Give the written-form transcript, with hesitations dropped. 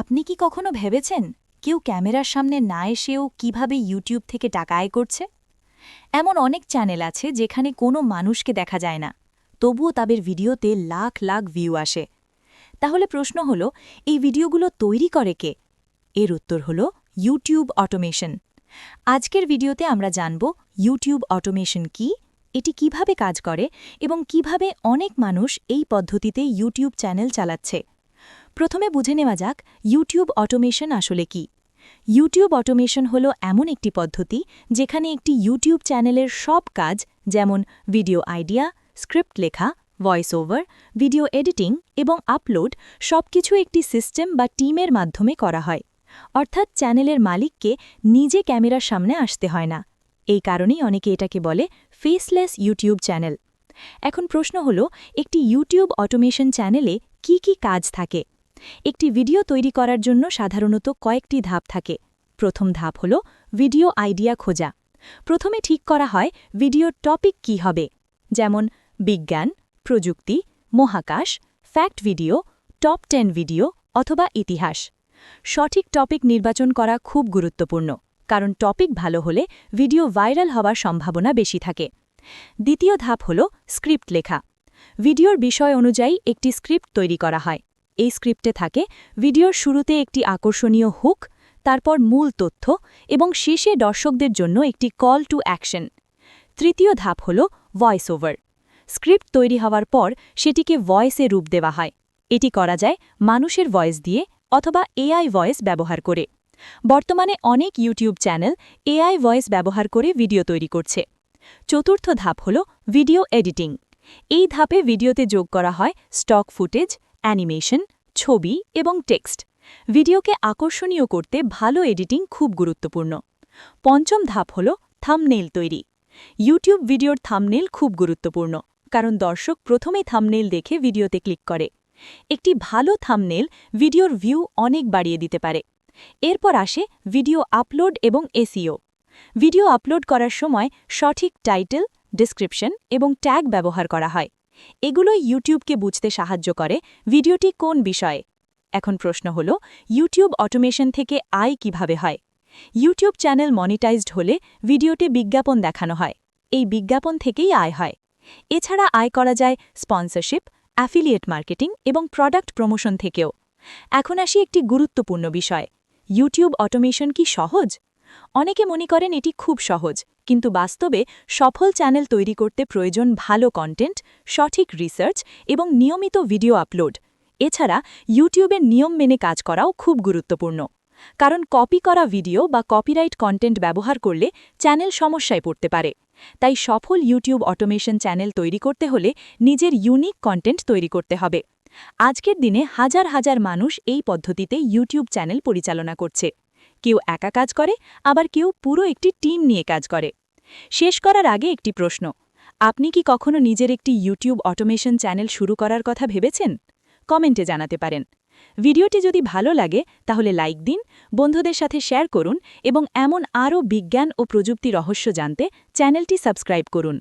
আপনি কি কখনো ভেবেছেন কেউ ক্যামেরার সামনে না এসেও কিভাবে ইউটিউব থেকে টাকা আয় করছে? এমন অনেক চ্যানেল আছে যেখানে কোনো মানুষকে দেখা যায় না, তবুও তাদের ভিডিওতে লাখ লাখ ভিউ আসে। তাহলে প্রশ্ন হলো, এই ভিডিওগুলো তৈরি করে কে? এর উত্তর হলো ইউটিউব অটোমেশন। আজকের ভিডিওতে আমরা জানব ইউটিউব অটোমেশন কি, এটি কিভাবে কাজ করে এবং কিভাবে অনেক মানুষ এই পদ্ধতিতে ইউটিউব চ্যানেল চালাচ্ছে। প্রথমে বুঝে নেওয়া যাক ইউটিউব অটোমেশন আসলে কি। ইউটিউব অটোমেশন হলো এমন একটি পদ্ধতি যেখানে একটি ইউটিউব চ্যানেলের সব কাজ, যেমন ভিডিও আইডিয়া, স্ক্রিপ্ট লেখা, ভয়েস ওভার, ভিডিও এডিটিং এবং আপলোড, সবকিছু একটি সিস্টেম বা টিমের মাধ্যমে করা হয়। অর্থাৎ চ্যানেলের মালিককে নিজে ক্যামেরার সামনে আসতে হয় না। এই কারণেই অনেকে এটাকে বলে ফেসলেস ইউটিউব চ্যানেল। এখন প্রশ্ন হলো, একটি ইউটিউব অটোমেশন চ্যানেলে কি কি কাজ থাকে? একটি ভিডিও তৈরি করার জন্য সাধারণত কয়েকটি ধাপ থাকে। প্রথম ধাপ হল ভিডিও আইডিয়া খোঁজা। প্রথমে ঠিক করা হয় ভিডিওর টপিক কি হবে, যেমন বিজ্ঞান, প্রযুক্তি, মহাকাশ, ফ্যাক্ট ভিডিও, টপ 10 ভিডিও অথবা ইতিহাস। সঠিক টপিক নির্বাচন করা খুব গুরুত্বপূর্ণ, কারণ টপিক ভালো হলে ভিডিও ভাইরাল হওয়ার সম্ভাবনা বেশি থাকে। দ্বিতীয় ধাপ হল স্ক্রিপ্ট লেখা। ভিডিওর বিষয় অনুযায়ী একটি স্ক্রিপ্ট তৈরি করা হয়। এই স্ক্রিপ্টে থাকে ভিডিওর শুরুতে একটি আকর্ষণীয় হুক, তারপর মূল তথ্য এবং শেষে দর্শকদের জন্য একটি কল টু অ্যাকশন। তৃতীয় ধাপ হল ভয়েস ওভার। স্ক্রিপ্ট তৈরি হওয়ার পর সেটিকে ভয়েসে রূপ দেওয়া হয়। এটি করা যায় মানুষের ভয়েস দিয়ে অথবা এআই ভয়েস ব্যবহার করে। বর্তমানে অনেক ইউটিউব চ্যানেল এআই ভয়েস ব্যবহার করে ভিডিও তৈরি করছে। চতুর্থ ধাপ হল ভিডিও এডিটিং। এই ধাপে ভিডিওতে যোগ করা হয় স্টক ফুটেজ, অ্যানিমেশন, ছবি এবং টেক্সট। ভিডিওকে আকর্ষণীয় করতে ভালো এডিটিং খুব গুরুত্বপূর্ণ। পঞ্চম ধাপ হল থাম্বনেইল তৈরি। ইউটিউব ভিডিওর থাম্বনেইল খুব গুরুত্বপূর্ণ, কারণ দর্শক প্রথমেই থাম্বনেইল দেখে ভিডিওতে ক্লিক করে। একটি ভালো থাম্বনেইল ভিডিওর ভিউ অনেক বাড়িয়ে দিতে পারে। এরপর আসে ভিডিও আপলোড এবং এসইও। ভিডিও আপলোড করার সময় সঠিক টাইটেল, ডেসক্রিপশন এবং ট্যাগ ব্যবহার করা হয়। এগুলো ইউটিউবকে বুঝতে সাহায্য করে ভিডিওটি কোন বিষয়ে। এখন প্রশ্ন হল, ইউটিউব অটোমেশন থেকে আয় কিভাবে হয়? ইউটিউব চ্যানেল মনিটাইজড হলে ভিডিওতে বিজ্ঞাপন দেখানো হয়। এই বিজ্ঞাপন থেকেই আয় হয়। এছাড়া আয় করা যায় স্পন্সরশিপ, অ্যাফিলিয়েট মার্কেটিং এবং প্রোডাক্ট প্রমোশন থেকেও। এখন আসি একটি গুরুত্বপূর্ণ বিষয়, ইউটিউব অটোমেশন কি সহজ? অনেকে মনে করেন এটি খুব সহজ, কিন্তু বাস্তবে সফল চ্যানেল তৈরি করতে প্রয়োজন ভালো কন্টেন্ট, সঠিক রিসার্চ এবং নিয়মিত ভিডিও আপলোড। এছাড়া ইউটিউবের নিয়ম মেনে কাজ করাও খুব গুরুত্বপূর্ণ, কারণ কপি করা ভিডিও বা কপিরাইট কন্টেন্ট ব্যবহার করলে চ্যানেল সমস্যায় পড়তে পারে। তাই সফল ইউটিউব অটোমেশন চ্যানেল তৈরি করতে হলে নিজের ইউনিক কন্টেন্ট তৈরি করতে হবে। আজকের দিনে হাজার হাজার মানুষ এই পদ্ধতিতে ইউটিউব চ্যানেল পরিচালনা করছে। কেউ একা কাজ করে, আবার কেউ পুরো একটি টিম নিয়ে কাজ করে। শেষ করার আগে একটি প্রশ্ন, আপনি কি কখনো নিজের একটি ইউটিউব অটোমেশন চ্যানেল শুরু করার কথা ভেবেছেন? কমেন্টে জানাতে পারেন। ভিডিওটি যদি ভালো লাগে তাহলে লাইক দিন, বন্ধুদের সাথে শেয়ার করুন এবং এমন আরও বিজ্ঞান ও প্রযুক্তি রহস্য জানতে চ্যানেলটি সাবস্ক্রাইব করুন।